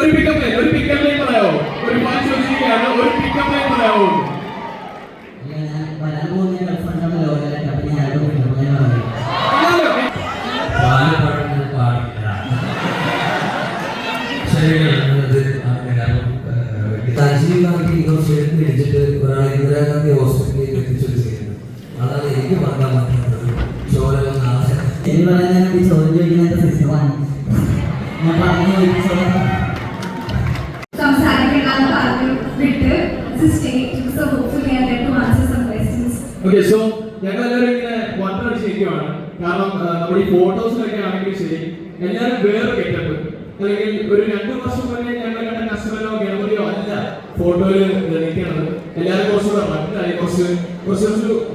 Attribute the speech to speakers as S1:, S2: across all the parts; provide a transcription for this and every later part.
S1: ഒരു pickup line പറയാമോ? ഒരു ഫാൻ ചോദിച്ചിരിക്കുകയാണ്, ഒരു പിക്കപ്പ് ലൈൻ പറയാമോ?
S2: മേടിച്ചിട്ട് ഒരാൾ ഇന്ദിരാഗാന്ധി ഹോസ്പിറ്റലിൽ എത്തിച്ചൊരു ചെയ്യുന്നത് അതാണ് എനിക്ക് പറയാൻ പറ്റുന്നത്. ചോരം നാളെ
S3: എന്ന് പറഞ്ഞാൽ ഈ ചോദ്യം ചോദിക്കുന്നത് സിസ്റ്റമാണ്. ഞാൻ പറഞ്ഞു
S4: സംസാരിക്കണമെന്ന് പറഞ്ഞു വിട്ട്
S1: ഓക്കെ. സോ ഞങ്ങളെല്ലാവരും ഇങ്ങനെ വട്ടടിച്ചിരിക്കുകയാണ്. കാരണം നമ്മുടെ ഈ ഫോട്ടോസിലൊക്കെ ആണെങ്കിൽ ശരി, എല്ലാവരും വേറെ ഗെറ്റപ്പ്, അല്ലെങ്കിൽ ഒരു 2 വർഷം മുന്നേ ഞങ്ങൾ കണ്ട നസ്മലോ ഗണപതിയോ അല്ല ഫോട്ടോയിൽ നിൽക്കുന്നത്. എല്ലാവരും കുറച്ചുകൂടെ മറ്റായി, കുറച്ച്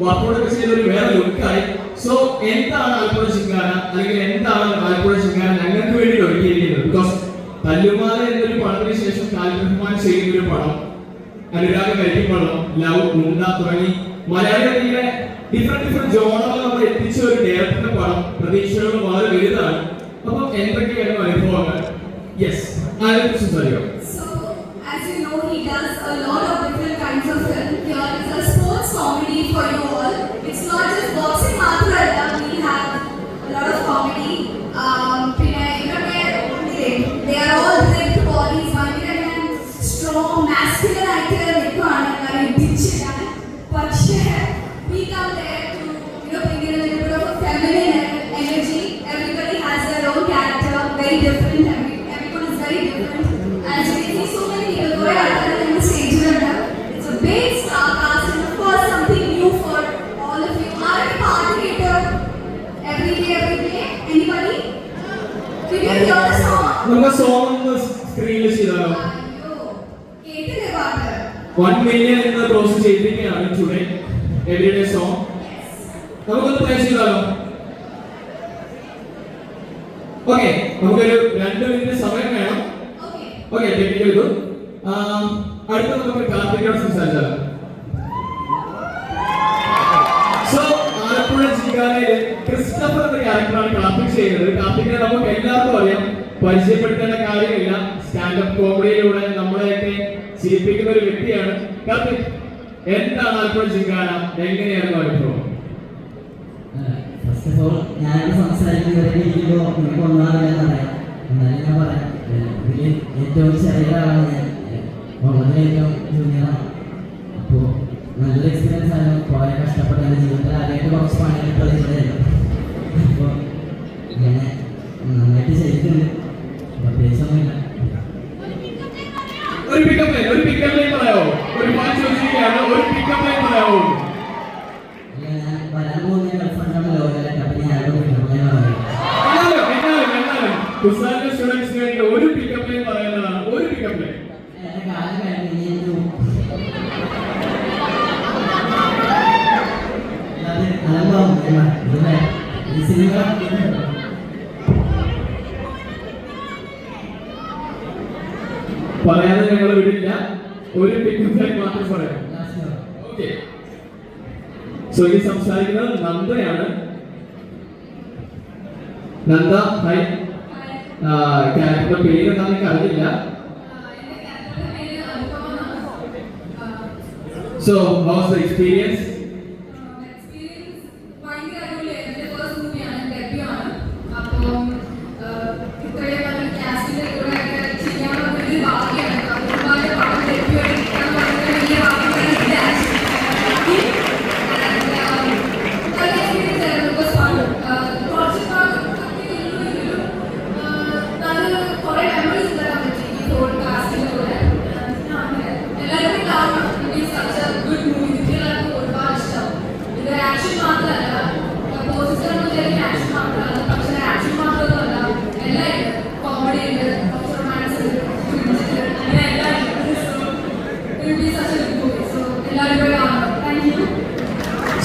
S1: വർക്കൗട്ടൊക്കെ ചെയ്ത ഒരു വേറെ ലുക്കായി. സോ എന്താണ് ആലപ്പുഴ ചിങ്കാന, അല്ലെങ്കിൽ എന്താണ് ആലപ്പുഴ ചിങ്കാന ഞങ്ങൾക്ക് വേണ്ടി ഒരുക്കിയിരിക്കുന്നത്? ബിക്കോസ് തല്ലുമാല എന്നൊരു പടത്തിന് ശേഷം കാലിബ്രഹ്മാൻ ചെയ്യുന്ന ഒരു പടം, അനുരാഗ് കരിപ്പടം, ലവ്, മുണ്ട തുടങ്ങി മലയാളികളിലെ ഡിഫറെന്റ് ജോണറുകൾ നമ്മൾ എത്തിച്ച ഒരു ഡയറക്ടറുടെ പടം പ്രതീക്ഷകൾ വളരെ വലുതാണ്. അപ്പം എന്തൊക്കെയായിരുന്നു അനുഭവങ്ങൾ? യെസ്, ആരെയും സംസാരിക്കാം.
S4: So, as you know, he does a lot of different kinds of film. Here is a sports comedy for you all. It's not just boxing മാത്രമല്ല, we have a lot of comedy. പിന്നെ ഇവരൊക്കെ they are all ripped bodies, ഭയങ്കര strong, masculine ആയിട്ട് നിൽക്കുകയാണ് എല്ലാവരും ഇടിച്ചിടാൻ. പക്ഷേ we come there to bring in a little bit of a feminine energy. Everybody has their own character, very different. Everyone is very different. As you can see, so many people go out on the stage. It's a big star cast, and of course, something new for all of you. Are you participator every day? Anybody? Did you hear the song?
S1: നമുക്ക് song സ്ക്രീനിൽ ചെയ്താലോ?
S4: കേട്ടില്ലേ പാട്ട്?
S1: 1 million എന്ന് cross ചെയ്തിരിക്കുകയാണ് today everyday song. നമുക്കൊന്ന് play ചെയ്താലോ? Okay, നമുക്കൊരു 2 മിനിറ്റ് സമയം വേണം. ഓക്കെ, ടെക്നിക്കൽ ഇത്. അടുത്ത നമുക്ക് കാർത്തികയോട് സംസാരിച്ചാലോ? സോ ആലപ്പുഴ ജില്ലായിലെ ക്രിസ്റ്റഫർ എന്ന ക്യാരക്ടറാണ് കാർത്തിക് ചെയ്യുന്നത്. കാർത്തികിനെ നമുക്ക് എല്ലാവർക്കും അറിയാം, പരിചയപ്പെടുത്തേണ്ട കാര്യമില്ല. സ്റ്റാൻഡപ്പ് കോമഡിയിലൂടെ നമ്മളെയൊക്കെ ചിരിപ്പിക്കുന്ന ഒരു വ്യക്തിയാണ് കാർത്തിക്. എന്താണ് ആലപ്പുഴ ജിങ്കാന, എങ്ങനെയായിരുന്നു അനുഭവം?
S3: ഫസ്റ്റ് ഓഫ് ഓൾ ഞാനിവിടെ സംസാരിക്കുമ്പോൾ നിങ്ങൾക്ക് ഒന്നാറില്ലെന്ന് അറിയാം. എന്നാലും ഞാൻ പറയാം, ഇതിൽ ഏറ്റവും ചെറിയ ആളാണ് ഞാൻ, വളരെ ഏറ്റവും ജൂനിയറാണ്. അപ്പോൾ നല്ലൊരു എക്സ്പീരിയൻസ് ആണ്. കുറേ കഷ്ടപ്പെട്ട് എൻ്റെ ജീവിതത്തിൽ ആദ്യമായിട്ട് കുറച്ച് പണികൾ കളിച്ചതായിരുന്നു. അപ്പോൾ ഇങ്ങനെ നന്നായിട്ട് ചെയ്തിട്ടുണ്ട്, പ്രത്യേകിച്ചൊന്നുമില്ല.
S1: ഒരു പിക്കപ്പ് ലൈൻ പറയാമോ? ഒരു ഫാൻ ചോദിച്ചിരിക്കുകയാണ്, ഒരു പിക്കപ്പ് ലൈൻ പറയാമോ?
S3: ഞാൻ വരാൻ പോകുന്ന ഗൾഫ്രണ്ടാണ് ലോകത്തിലേക്ക്. അപ്പം ഞാൻ
S1: സ്റ്റുഡൻസിന് വേണ്ടി ഒരു പിക്കപ്പ് ലൈൻ പറയുന്നതാണ്. ഒരു പിക്കപ്പ് ലൈൻ.
S3: എൻ്റെ കാലം കഴിഞ്ഞു ഈ സിനിമ
S1: പറയാതെ ഞങ്ങൾ വിടില്ല. ഒരു പിക്കപ്പ് ലൈൻ മാത്രം പറയാം. ഓക്കെ. സോ ഇനി സംസാരിക്കുന്നത് നന്ദയാണ്. നന്ദ, ഹൈ. ക്യാരക്ടറുടെ പേര് എന്താണെന്ന് എനിക്ക് അറിയില്ല. So how was the experience?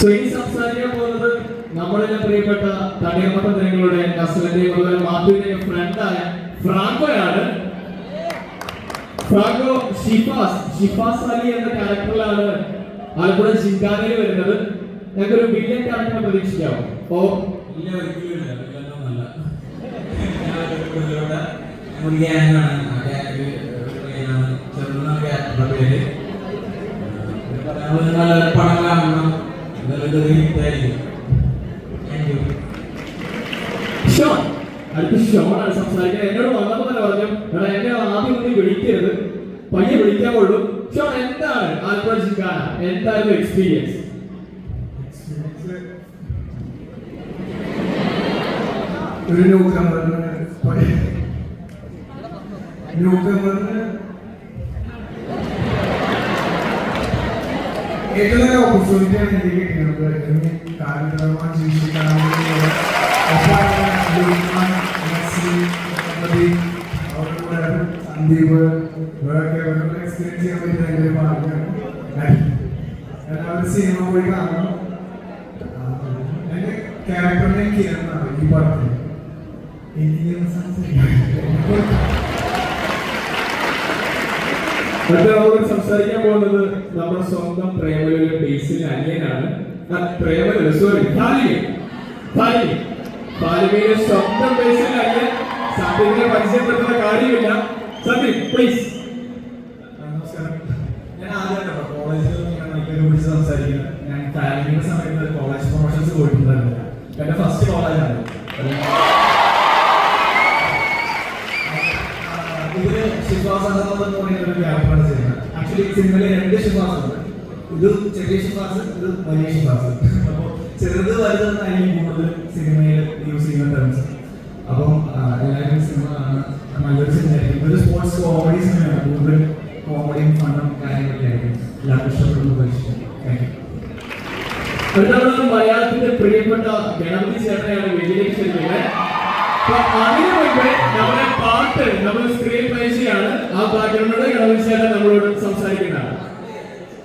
S1: So ഇനി സംസാരിക്കാൻ പോകുന്നത് നമ്മളെല്ലാം പ്രിയപ്പെട്ട തണ്ണീർമട്ട ജനങ്ങളുടെ നസ്ലിന്റെയും അതുപോലെ മാത്യുവിന്റെയും ഫ്രണ്ടായ ഫ്രാങ്കോയാണ്. ഫ്രാങ്കോ ഷിഫാസ് അലി എന്ന ക്യാരക്ടറിലാണ് ആലപ്പുഴ ജിങ്കാനയിൽ വരുന്നത്. ഞങ്ങൾക്കൊരു വില്ലൻ ക്യാരക്ടറെ പ്രതീക്ഷിക്കാമോ?
S2: ഇല്ല, ഒരിക്കലും ഇല്ല.
S5: പേര്. നല്ല പടം കാണണം, നല്ലൊരു ഹിറ്റായിരിക്കും. Thank you.
S1: ഷോൺ, അടുത്ത ഷോണാണ് സംസാരിക്കാൻ. എന്നോട് വന്നപ്പോൾ തന്നെ പറഞ്ഞു, എടാ എന്നെ ആദ്യം ഒന്നും വിളിക്കരുത്, പയ്യെ വിളിക്കാൻ കൊള്ളൂ. ഷോൺ, എന്താണ് ആലപ്പുഴ ജിംഖാന, എന്തായിരുന്നു എക്സ്പീരിയൻസ്?
S6: ഒരു ന്യൂകമറിന് ഏറ്റവും നല്ല ഓപ്പർച്യൂണിറ്റിയാണ് എനിക്ക് കിട്ടിയത്. കാരണവന്മാർ സന്ദീപ് ഇവരൊക്കെ എക്സ്പീരിയൻസ് ചെയ്യാൻ പറ്റി ഭയങ്കര ഭാഗ്യമാണ്. എല്ലാവരും സിനിമ പോയി കാണണം. എൻ്റെ ക്യാരക്ടറിനെ കിരണാണ് ഈ പടത്തിൽ.
S1: അടുത്ത നമ്മൾ സംസാരിക്കാൻ പോകുന്നത് നമ്മുടെ സ്വന്തം പ്രേമലൂരിലെ ബേസിലെ അനിയനാണ്. പ്രേമലൂര്, സോറി, ഫാലിമയിലെ സ്വന്തം ബേസിലെ അനിയൻ. സത്യത്തിനെ പരിചയപ്പെടുത്തുന്ന കാര്യമില്ല. സത്യം, പ്ലീസ്.
S6: നമസ്കാരം. ഞാൻ ആദ്യമായിട്ടാണ് കോളേജിൽ വിളിച്ച് സംസാരിക്കുന്നത്. ഞാൻ ഫാമിലിയുടെ സമയത്ത് കോളേജ് പ്രൊമോഷൻസ് പോയിട്ടുണ്ടായിരുന്നില്ല. എൻ്റെ ഫസ്റ്റ് കോളേജാണ്. ഇതില് ഷിഫാസ് എന്ന് പറയുന്ന ഒരു ക്യാരക്ടറാണ് ചെയ്യുന്നത്. ആക്ച്വലി സിനിമയിലെ 2 ഷിഫാസ് ഉണ്ട്. ഇത് ചെറിയ ഷിഫാസ്, ഇത് വലിയ ഷിഫാസ്. അപ്പോൾ ചെറുത് വലുതെന്നായിരിക്കും കൂടുതൽ സിനിമയിൽ യൂസ് ചെയ്യുന്ന ടേംസ്. അപ്പം എല്ലാവരും സിനിമ കാണുന്ന നല്ലൊരു സിനിമയായിരിക്കും. ഒരു സ്പോർട്സ് കോമഡി സിനിമയാണ്. കൂടുതൽ കോമഡിയും ഫണ്ടും കാര്യങ്ങളൊക്കെ ആയിരിക്കും. എല്ലാവർക്കും ഇഷ്ടപ്പെടുന്ന പ്രതീക്ഷിക്കും. Thank you.
S1: അടുത്ത മലയാളത്തിന്റെ പ്രിയപ്പെട്ട ഗണപതി ചേട്ടനെയാണ് വേദിയിലേക്ക് ക്ഷണിക്കുന്നത്. അതിനു മുമ്പേ നമ്മുടെ പാട്ട്, നമ്മുടെ സ്ക്രീൻ പ്ലേ ചെയ്യാണ്. ആ പാട്ടിനോട് ഗണപതി ചേട്ടൻ നമ്മളോട് സംസാരിക്കുന്നതാണ്.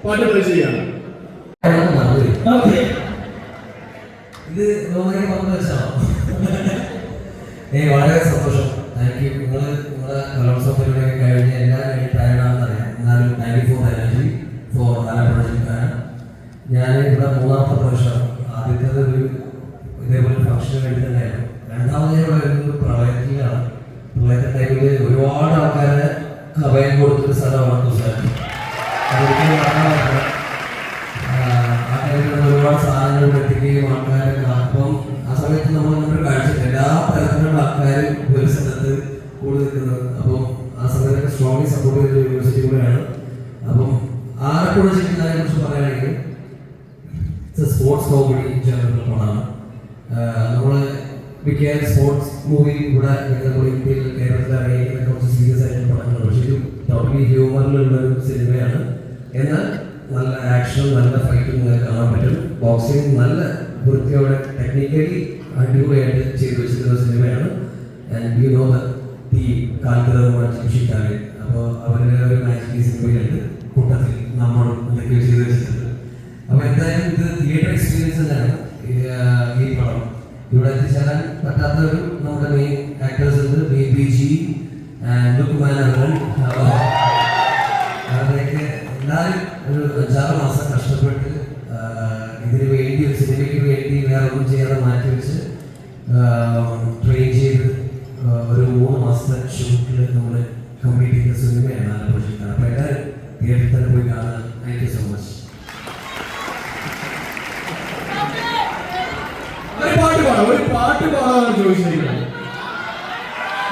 S1: പാട്ട് പ്ലേ ചെയ്യാണ്.
S2: ഇത് ലോകയെ പങ്കുവെച്ചാണോ? വളരെ സന്തോഷം. Thank you. നിങ്ങളുടെ കലോത്സവ പരിപാടിയൊക്കെ കഴിഞ്ഞ് എല്ലാം കഴിഞ്ഞിട്ടാണെന്ന് അറിയാം. എന്നാലും thank you for energy for Alappuzha Gymkhana. ഞാൻ ഇവിടെ 3ാമത്തെ പ്രാവശ്യം. ആദ്യത്തേത് ഒരു ഇതേപോലെ ഫംഗ്ഷന് വേണ്ടി തന്നെയായിരുന്നു. രണ്ടാമത് ഞാൻ വരുന്നത് പ്രളയത്തിലാണ്. പ്രളയത്തിന്റെ ടൈമിൽ ഒരുപാട് ആൾക്കാരെ അഭയം കൊടുത്തൊരു സ്ഥലമാണ് തുഷാരം. അതൊരിക്കലും മറക്കാൻ ആ ടൈമിൽ ഒരുപാട് സാധനങ്ങൾ എത്തിക്കുകയും ആൾക്കാരെ. അപ്പം ആ സമയത്ത് നമ്മളൊരു കാഴ്ച എല്ലാ തരത്തിലുള്ള ആൾക്കാർ ഒരു സ്ഥലത്ത് കൂടി നിൽക്കുന്നത്. അപ്പം ആ സമയത്തൊക്കെ സ്ട്രോങ്ലി സപ്പോർട്ട് ചെയ്ത യൂണിവേഴ്സിറ്റി കൂടെയാണ്. അപ്പം ആലപ്പുഴ ജിംഖാനയെ കുറിച്ച് പറയുകയാണെങ്കിൽ സ്പോർട്സ് കോമഡി ജനറൽ പടമാണ്. നമ്മൾ മിക്ക സ്പോർട്സ് മൂവി ഇവിടെ ഇന്ത്യയിൽ കേരളത്തിൽ അറിയിക്കുന്ന കുറച്ച് സീരിയസ് ആയിട്ടുള്ള പടങ്ങളാണ്. പക്ഷേ ഇത് ടോട്ടലി ഹ്യൂമറിലുള്ള ഒരു സിനിമയാണ്. എന്നാൽ നല്ല ആക്ഷൻ, നല്ല ഫൈറ്റും കാണാൻ പറ്റും. ബോക്സിംഗ് നല്ല വൃത്തിയോടെ ടെക്നിക്കലി അടിപൊളിയായിട്ട് ചെയ്തു വെച്ചിട്ടുള്ള സിനിമയാണ്. ആൻഡ് യു നോ ദി കാൽക്കരമാഷിക്കാരെ. അപ്പോൾ അവരുടെ ഒരു മാജിക് ഈ സിനിമയിലുണ്ട്. കൂട്ടത്തിൽ നമ്മളും എന്തൊക്കെയോ ചെയ്തു വെച്ചിട്ടുണ്ട്. അപ്പോൾ എന്തായാലും ഇത് തിയേറ്റർ എക്സ്പീരിയൻസ് തന്നെയാണ് ഈ പടം. ഇവിടെ എത്തിച്ചേരാൻ പറ്റാത്തവർ നമ്മുടെ മെയിൻ ആക്ടേഴ്സ് ഉണ്ട്. BG and Luqman. അവരുടെയൊക്കെ എല്ലാവരും ഒരു 5-6 മാസം കഷ്ടപ്പെട്ട് ഇതിന് വേണ്ടി, ഒരു സിനിമയ്ക്ക് വേണ്ടി വേറെ ഒന്നും ചെയ്യാതെ മാറ്റിവെച്ച് ട്രെയിൻ ചെയ്ത് ഒരു 3 മാസത്തെ ഷൂട്ടിൽ നമ്മൾ കംപ്ലീറ്റ് ചെയ്ത സിനിമയാണ് ആലപ്പുഴ ജിംഖാന. അപ്പോൾ എല്ലാവരും തിയേറ്ററിൽ തന്നെ പോയി കാണാൻ. Thank you so much.
S1: ഒരു പാട്ട് പാടാമെന്ന് ചോദിച്ചിരിക്കുന്നത്.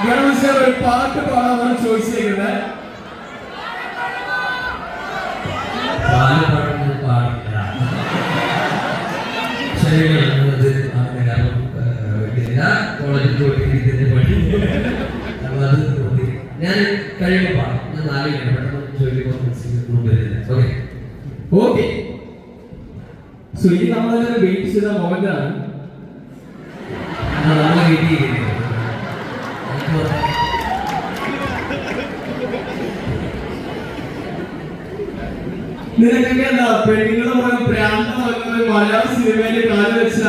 S1: ഗണപതി ചേട്ടൻ ഒരു പാട്ട് പാടാമെന്ന് ചോദിച്ചിരിക്കുന്നത്.
S2: ഞാൻ കഴിയുമ്പോൾ പാടാം. ഞാൻ 4 പെട്ടെന്ന് ചോദിക്കുമ്പോൾ
S1: ഓക്കെ. സോ ഇനി നമ്മളെല്ലാവരും വെയിറ്റ് ചെയ്ത മൊമെന്റ് ആണ്.
S2: നമ്മൾ വെയിറ്റ് ചെയ്യുന്നത്.
S1: നിനക്കൊക്കെ എന്താ പെണ്ണുങ്ങളെ പോലെ പ്രാന്ത മലയാള സിനിമയില് കാലം വെച്ച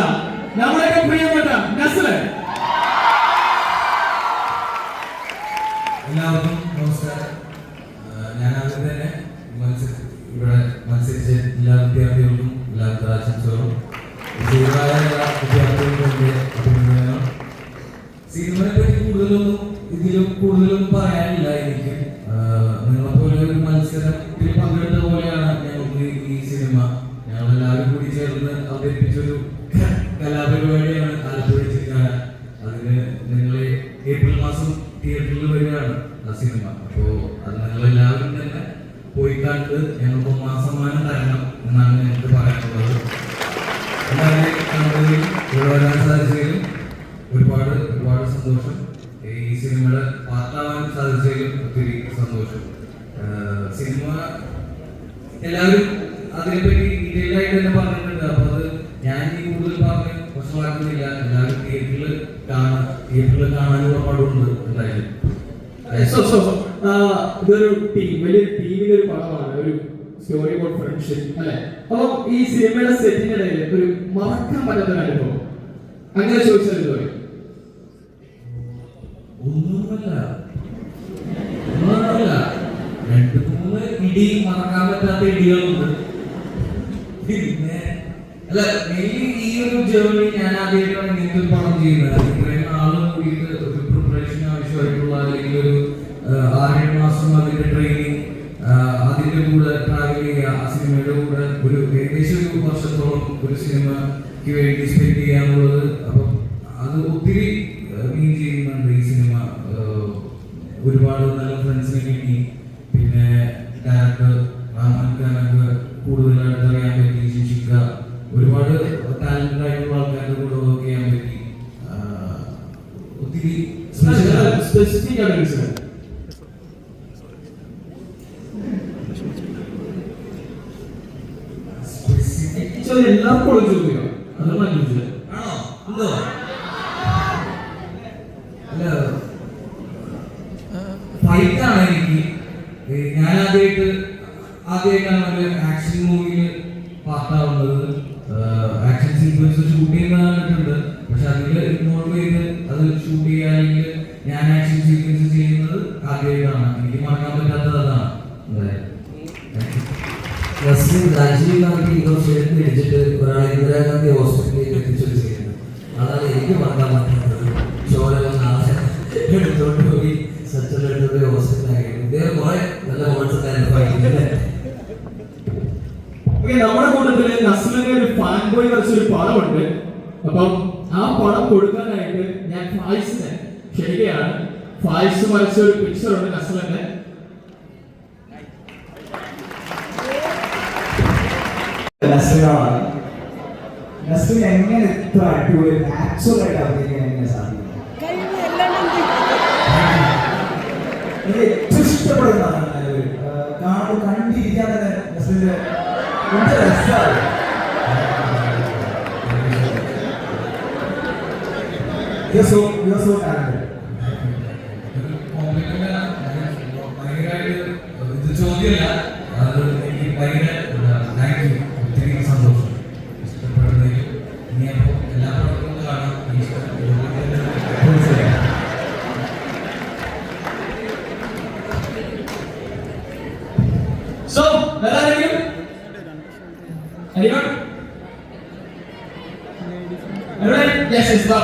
S1: നമ്മളൊക്കെ പ്രിയപ്പെട്ട നസ്ല്.
S5: എല്ലാവർക്കും നമസ്കാരം. ഞാൻ ആദ്യം തന്നെ ഇവിടെ മത്സരിച്ച എല്ലാ വിദ്യാർത്ഥികൾക്കും എല്ലാവിധ ആശംസകളും. സിനിമയെ പറ്റി കൂടുതലൊന്നും പറയാനില്ല എനിക്ക്. നിങ്ങളെപ്പോലെ ഒരു മത്സരത്തിൽ ആ സിനിമ. അപ്പോൾ അത് നിങ്ങളെല്ലാവരും തന്നെ പോയി കണ്ട് ഞങ്ങൾക്ക് സമ്മാനം തരണം എന്നാണ് എനിക്ക് പറയാനുള്ളത്. എല്ലാവരെയും കണ്ടതിലും ഇവിടെ വരാൻ സാധിച്ചതിലും ഒരുപാട് ഒരുപാട് സന്തോഷം. ഈ സിനിമയുടെ പാർട്ടാവാൻ സാധിച്ചതിലും ഒത്തിരി സന്തോഷം. സിനിമ എല്ലാവരും അതിനെപ്പറ്റി ഡീറ്റെയിൽ ആയിട്ട് തന്നെ പറഞ്ഞിട്ടുണ്ട്. അപ്പോൾ അത് ഞാൻ ഈ കൂടുതൽ പറഞ്ഞ് പ്രശ്നമാക്കുന്നില്ല. എല്ലാവരും തിയേറ്ററിൽ കാണാനുള്ള പാടുണ്ട് എന്തായാലും.
S1: ഇതൊരു വലിയൊരു ടീമിന്റെ ഒരു പടമാണ്, ഒരു സ്റ്റോറി അബൌട്ട് ഫ്രണ്ട്ഷിപ്പ് അല്ലെ. അപ്പൊ ഈ സിനിമയുടെ സെറ്റിന്റെ ഇടയിൽ ഒരു മറക്കാൻ പറ്റാത്ത ഒരു അനുഭവം അങ്ങനെ ചോദിച്ചാൽ ഇതുവരെ
S5: ഒന്നുമല്ല 2-3 ഇടി മറക്കാൻ പറ്റാത്ത ഇടികളുണ്ട്. പിന്നെ അല്ല മെയിൻലി ഈ ഒരു ജേർണി ഞാൻ ആദ്യമായിട്ടാണ് ഇങ്ങനത്തെ ഒരു പടം ചെയ്യുന്നത്. ഇത്രയും നാളും കൂടിയിട്ട് ഒരു പ്രിപ്പറേഷൻ ആവശ്യമായിട്ടുള്ള അല്ലെങ്കിൽ ഒരു 6-7 മാസം അതിന്റെ ട്രെയിനിങ്, അതിന്റെ കൂടെ ട്രാവൽ ചെയ്യുക, ആ സിനിമയുടെ കൂടെ ഒരു ഏകദേശം 1 വർഷത്തോളം ഒരു സിനിമയ്ക്ക് വേണ്ടി സ്പെൻഡ് ചെയ്യാനുള്ളത്. അപ്പം അത് ഒത്തിരി മീൻ ചെയ്യുന്നുണ്ട് ഈ സിനിമ. ഒരുപാട് നല്ല ഫ്രണ്ട്സിനെ കിട്ടി. പിന്നെ ഡയറക്ടർ റാമാൻഖാനൊക്കെ കൂടുതലായിട്ട് അറിയാൻ പറ്റി. ശിക്ഷിക്ക ഒരുപാട് ടാലന്റഡ് ആയിട്ടുള്ള ആൾക്കാരുടെ കൂടെ വർക്ക് ചെയ്യാൻ പറ്റി. ഒത്തിരി
S1: സ്പെസിഫിക് ആയിട്ട് എല്ലാവർക്കും ചോദിക്കാം. അതൊന്നും അന്വേഷിച്ചില്ല
S5: ആണോ? എന്തോ അല്ല ഫൈറ്റാണ് എനിക്ക്. ഞാൻ ആദ്യമായിട്ടാണ് ഒരു ആക്ഷൻ മൂവിയിൽ പാർട്ടാവുന്നത്. ആക്ഷൻ സീക്വൻസ് ഷൂട്ട് ചെയ്യുന്ന കണ്ടിട്ടുണ്ട്, പക്ഷെ അതിൽ ഇൻവോൾവ് ചെയ്ത് അത് ഷൂട്ട് ചെയ്യാനെങ്കിൽ ഞാൻ ആക്ഷൻ സീക്വൻസ് ചെയ്യുന്നത് ആദ്യമായിട്ടാണ്. എനിക്ക് മറക്കാൻ പറ്റാത്തത് അതാണ്.
S2: രാജീവ് ഗാന്ധി യൂണിവേഴ്സിറ്റി ഇടിച്ചിട്ട് ഒരാൾ ഇന്ദിരാഗാന്ധി ഹോസ്പിറ്റലിൽ എത്തിച്ചൊരു ചെയ്യുന്നത് അതാണ് എനിക്ക് മറക്കാൻ പറ്റാത്തത്. ചോര എടുത്തോണ്ട് പോയി സച്ചലെടുത്തോണ്ട് ഹോസ്പിറ്റലായിരുന്നു. ഇദ്ദേഹം കുറെ നല്ല മോൺസ്.
S1: നമ്മുടെ കൂട്ടത്തില് നസ്ലിന്റെ ഒരു ഫാൻ ബോയ് വരച്ചൊരു പടമുണ്ട്. അപ്പം ആ പടം കൊടുക്കാനായിട്ട് ഞാൻ ഫായിസിനെ ക്ഷണിക്കുകയാണ്. ഫായിസ് വരച്ച ഒരു പിക്ചർ ഉണ്ട് നസ്ലിന്റെ.
S6: നസ്ലിനാണ്. നസ്ലിൻ എങ്ങനെ ഇത്ര അടിപൊളി നാച്ചുറൽ ആയിട്ട് അഭിനയിക്കാൻ എങ്ങനെ സാധിക്കും? എനിക്ക് ഏറ്റവും ഇഷ്ടപ്പെടുന്നതാണ് കണ്ടിരിക്കാൻ തന്നെ നസ്ലിന്റെ രസമാണ്.
S5: ചോദ്യമല്ല, അത് എനിക്ക് ഭയങ്കര താങ്ക് യു. ഒത്തിരി സന്തോഷം. ഇഷ്ടപ്പെടുന്നതിൽ ഇനി അപ്പോൾ എല്ലാ പടങ്ങളും കാണാം.
S1: So, anyone? Alright, yes, ba.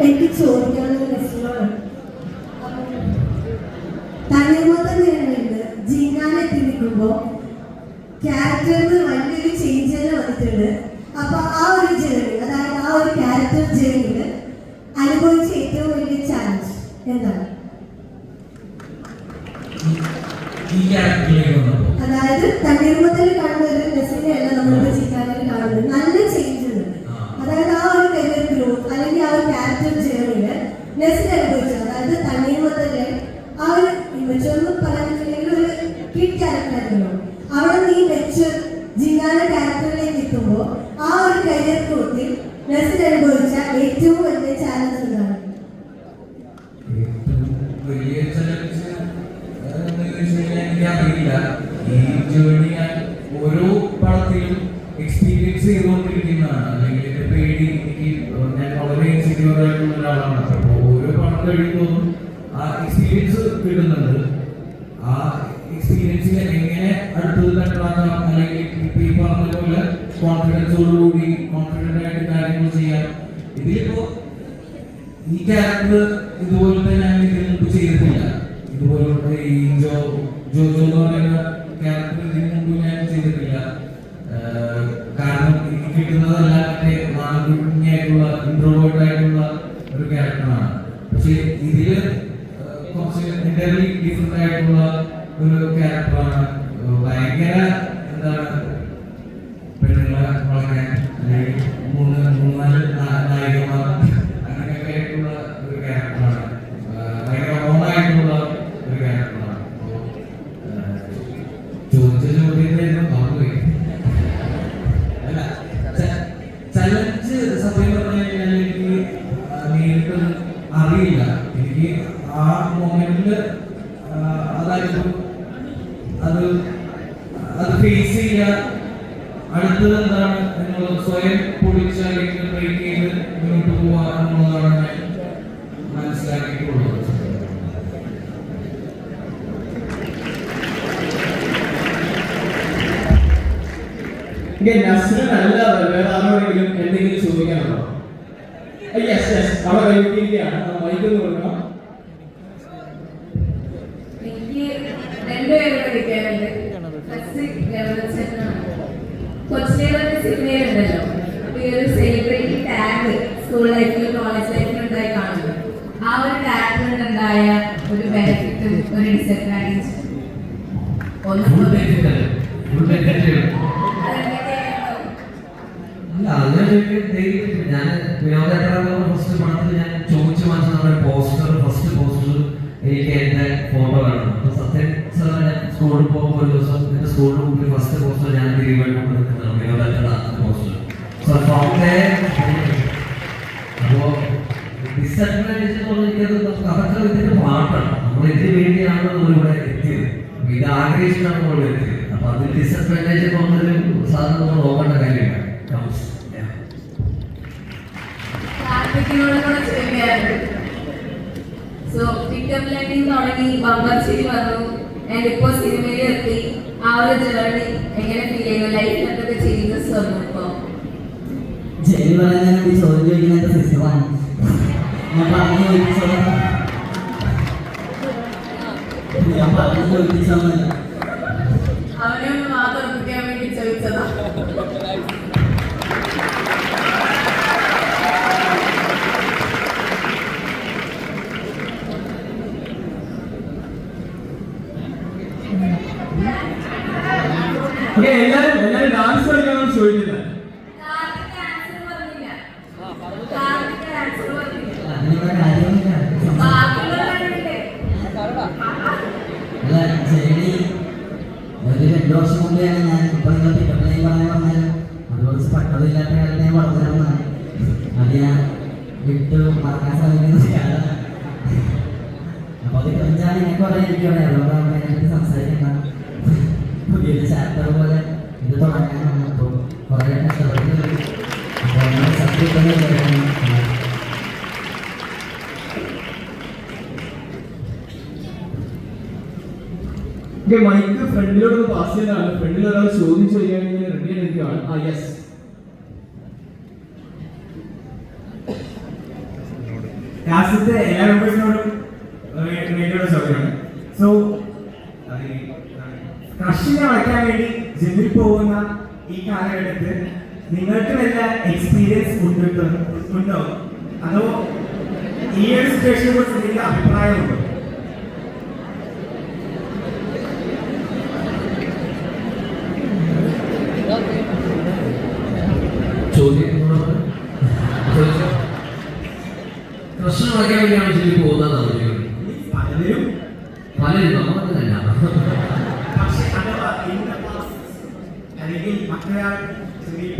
S7: എനിക്ക് ചോദിക്കാനുള്ള പ്രശ്നമാണ്. തണ്ണിമത്തങ്ങളുണ്ട് ജിങ്കാനെത്തി നിൽക്കുമ്പോൾ ക്യാരക്ടറിന് വലിയൊരു ചേഞ്ച് തന്നെ വന്നിട്ടുണ്ട്. അപ്പൊ ആ ഒരു ജേർണി, അതായത് ആ ഒരു ക്യാരക്ടർ ജേർണിയിൽ അനുഭവിച്ച ഏറ്റവും വലിയ ചാലഞ്ച് എന്താണ്? അതായത് തണ്ണീർമത്തൽ കാണുന്നത് നെസിനെ അല്ല നമ്മളിപ്പോ ചിക്കാനിൽ കാണുന്നത്. നല്ല ചേഞ്ച് ഉണ്ട്. അതായത് ആ ഒരു കരിയർ ഗ്രോത്ത് അല്ലെങ്കിൽ ആ ഒരു ക്യാരക്ടർ ജേർണിയില് നെസിനെ അനുഭവിച്ചത്. അതായത് തണ്ണീർമത്തലിലെ ആ ഒരു ഇമച്ചൊന്നും പറയാനില്ലെങ്കിൽ ഒരു കിഡ് ക്യാരക്ടറായിരുന്നു. അവിടെ നീ വെച്ച് ജിങ്കാന ക്യാരക്ടറിലേക്ക് എത്തുമ്പോൾ ആ ഒരു കരിയർ ഗ്രോത്തിൽ നെസിനെ അനുഭവിച്ച ഏറ്റവും വലിയ ചാലഞ്ച് എന്താണ്?
S5: വലിയ ചലഞ്ച് എനിക്കറിയില്ല. ഈ ജേർണി ഞാൻ ഓരോ പടത്തിലും എക്സ്പീരിയൻസ് ചെയ്തുകൊണ്ടിരിക്കുന്നതാണ്. അല്ലെങ്കിൽ എന്റെ പേടി ഞാൻ വളരെ ഇൻസെക്യൂർ ആയിട്ടുള്ള ഒരാളാണ്. അപ്പോൾ ഓരോ പടം കഴിയുമ്പോഴും ആ എക്സ്പീരിയൻസ് കിട്ടുന്നുണ്ട്. ആ എക്സ്പീരിയൻസിൽ എങ്ങനെ അടുത്തത് കണ്ടാക്കാം, അല്ലെങ്കിൽ ഇപ്പൊ ഈ പറഞ്ഞ പോലെ കോൺഫിഡൻസോടുകൂടി കോൺഫിഡന്റ് ആയിട്ട് കാര്യങ്ങൾ ചെയ്യാം. ഇതിലിപ്പോ ഈ ക്യാരക്ടർ ഇതുപോലത്തെ ഞാൻ ഇതിന് മുമ്പ് ചെയ്തിട്ടില്ല. ഇതുപോലത്തെ ഈ ജോജോ എന്ന് പറയുന്ന ക്യാരക്ടർ ഇതിന് മുമ്പ് ഞാൻ ചെയ്തിട്ടില്ല. കാരണം എനിക്ക് കിട്ടുന്നതെല്ലാം മറ്റേ മാനകുഞ്ഞായിട്ടുള്ള ഇൻട്രോവേർട്ട് ആയിട്ടുള്ള ഒരു ക്യാരക്ടറാണ്. പക്ഷെ ഇതില് കുറച്ച് എൻ്റർലി ഡിഫറെന്റ് ആയിട്ടുള്ള ഒരു ക്യാരക്ടറാണ്. ഭയങ്കര എന്താണ് പെണ്ണുങ്ങളെ വളരെ അല്ലെങ്കിൽ മൂന്നാല് നായികമാർ അങ്ങനെയൊക്കെ ആയിട്ടുള്ള ഒരു ക്യാരക്ടറാണ്. ഭയങ്കര ഓണായിട്ടുള്ള ഒരു ക്യാരക്ടറാണ്. അപ്പോൾ ചോദിച്ച ചോദ്യത്തെ മറന്നുപോയി. അല്ല, ചലഞ്ച് സത്യം പറഞ്ഞു കഴിഞ്ഞാൽ എനിക്ക് നേരിട്ട് അറിയില്ല. എനിക്ക് ആ മൊമെന്റില് അതായത് അത് ഫേസ് ചെയ്യുക, അടുത്തത് എന്താണ് എന്നുള്ളത് സ്വയം പൊടിച്ച് അല്ലെങ്കിൽ ബ്രേക്ക് ചെയ്ത് മുന്നോട്ട് പോവുക എന്നുള്ളതാണ് ഞാൻ മനസ്സിലാക്കിയിട്ടുള്ളത്.
S1: നസ്രിനല്ലാതെ വേറെ ആരോടെങ്കിലും എന്തെങ്കിലും ചോദിക്കാനുണ്ടോ? യെസ് യെസ്, അവിടെ കൈവരിക്കുകയാണ്. മൈക്ക് കൊടുക്കണം.
S8: എനിക്ക് രണ്ടുപേരോട് വിളിക്കാനുണ്ട്. കൊച്ചിയിലെ സിനിമയിലുണ്ടല്ലോ, അപ്പൊ ഈ ഒരു സെലിബ്രിറ്റി ടാഗ് സ്കൂൾ ലൈഫിലും കോളേജ് ലൈഫിലും ഉണ്ടായി കാണുന്നു. ആ ഒരു ടാഗിലുണ്ടായ ഒരു ബെനിഫിറ്റും ഒരു ഡിസഡ്വാൻറ്റേജ്
S2: ഞാൻ ഫസ്റ്റ് പണത്തിൽ ഞാൻ ചോദിച്ചു മനസ്സിലായ ഫസ്റ്റ് പോസ്റ്റർ എനിക്ക് എന്റെ ഫോട്ടോ വേണം. അപ്പൊ സത്യം സാർ ഞാൻ സ്കൂളിൽ പോകുമ്പോൾ ഒരു ദിവസം എന്റെ സ്കൂളിൽ കൂട്ടി ഫസ്റ്റ് പോസ്റ്റർ ഞാൻ തിരികെ പോസ്റ്റർ. അപ്പോ ഡിസഡ്വാൻറ്റേജ് എന്ന് പറഞ്ഞിരിക്കുന്നത് അതൊക്കെ ഇതിന്റെ പാട്ടാണ്. നമ്മൾ ഇതിന് വേണ്ടിയാണ് നമ്മളിവിടെ എത്തിയത്. ഇത് ആഗ്രഹിച്ചിട്ടാണ് നമ്മൾ എത്തിയത്. അപ്പൊ അതിൽ ഡിസഡ്വാൻറ്റേജ് എന്ന് പറഞ്ഞൊരു സാധനം നമ്മൾ നോക്കേണ്ട കാര്യമില്ല.
S8: സോ പിക്കപ്പ് ലൈനിങ് തുടങ്ങി ബമ്പർച്ചിരി വന്നു, ആൻഡ് ഇപ്പോൾ സിനിമയിൽ എത്തി. ആ ഒരു ജേർണി എങ്ങനെ ഫീൽ ചെയ്യുന്നു? ലൈഫിൽ എന്തൊക്കെ ചേഞ്ചസ് വന്നു? ഇപ്പോൾ
S3: ജെയിൻ പറയാൻ ഈ ചോദ്യം ചോദിക്കുന്നത് സിസ്റ്റമാണ്. ഞാൻ പറഞ്ഞു ചോദിച്ചൊന്നുമില്ല.
S8: അവനെ ഒന്ന് മാത്രം ഉറപ്പിക്കാൻ വേണ്ടി ചോദിച്ചതാ.
S1: എല്ലാരും ഡാൻസ് കളിക്കാനാണ് ചോദിക്കുന്നത്.
S3: അതിനുള്ള കാര്യമൊന്നുമില്ല. അല്ല, ജെയിനി ഒരു 2 വർഷം മുമ്പെയാണ് ഞാൻ ഇപ്പൊ നിങ്ങൾ പിക്കപ്പ് ലൈൻ പറഞ്ഞാലും അത് കുറച്ച് പക്വതയില്ലാത്ത കാലത്ത് ഞാൻ വളർന്നതാണ്. അത് ഞാൻ വിട്ട് മറക്കാൻ സാധിക്കുന്ന കാലമാണ്. അപ്പൊ അത് കഴിഞ്ഞാൽ എനിക്ക് പറയാൻ എനിക്കറിയാം. അതുകൊണ്ടാണ് അതിനെപ്പറ്റി സംസാരിക്കുന്ന പുതിയൊരു ചാപ്റ്റർ പോലെ ഇത് തുടങ്ങാൻ വന്നപ്പോൾ കുറേ കഷ്ടപ്പെട്ടു. അപ്പോൾ സത്യം
S1: മൈക്ക് ഫ്രണ്ടിലോട്ട് പാസ് ചെയ്യുന്നതാണ്. ഫ്രണ്ടിൽ ഒരാൾ ചോദ്യം ചോദിക്കുകയാണെങ്കിൽ റെഡി ആയിരിക്കുകയാണ്. ആ യെസ്,
S6: രാഷ്ട്രത്തെ എല്ലാ മെമ്പേഴ്സിനോടും വേണ്ടിയുള്ള ചോദ്യമാണ്. സോ ക്രഷിനെ വയ്ക്കാൻ വേണ്ടി ജിമ്മിൽ പോകുന്ന ഈ കാലഘട്ടത്തിൽ നിങ്ങൾക്ക് വല്ല എക്സ്പീരിയൻസ് ഉണ്ടോ? അതോ ഈ ഒരു സിറ്റുവേഷനെ കുറിച്ച് നിങ്ങൾക്ക് അഭിപ്രായമുണ്ടോ?
S2: പ്രശ്നം വയ്ക്കാൻ വേണ്ടിയാണ് ജിമ്മിൽ പോകുന്നതാണ്. പലരും നമ്മളല്ല.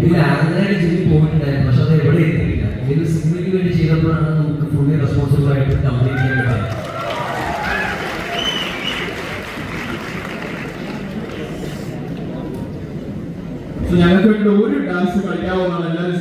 S2: ഇല്ല, അങ്ങനെ ജിമ്മിൽ പോയിട്ടുണ്ടായിരുന്നു. പക്ഷെ അത് എവിടെ എത്തിയില്ല. ഇത് സിനിമയ്ക്ക് വേണ്ടി ചെയ്തപ്പോഴാണ് നമുക്ക് ഫുള്ളി റെസ്പോൺസിബിൾ ആയിട്ട് കംപ്ലീറ്റ് ചെയ്യാൻ പറ്റുന്നത്.
S1: ഞങ്ങൾക്ക് വേണ്ടി ഒരു ഡാൻസ് കളിക്കാവുന്നതാണ് എല്ലാവരും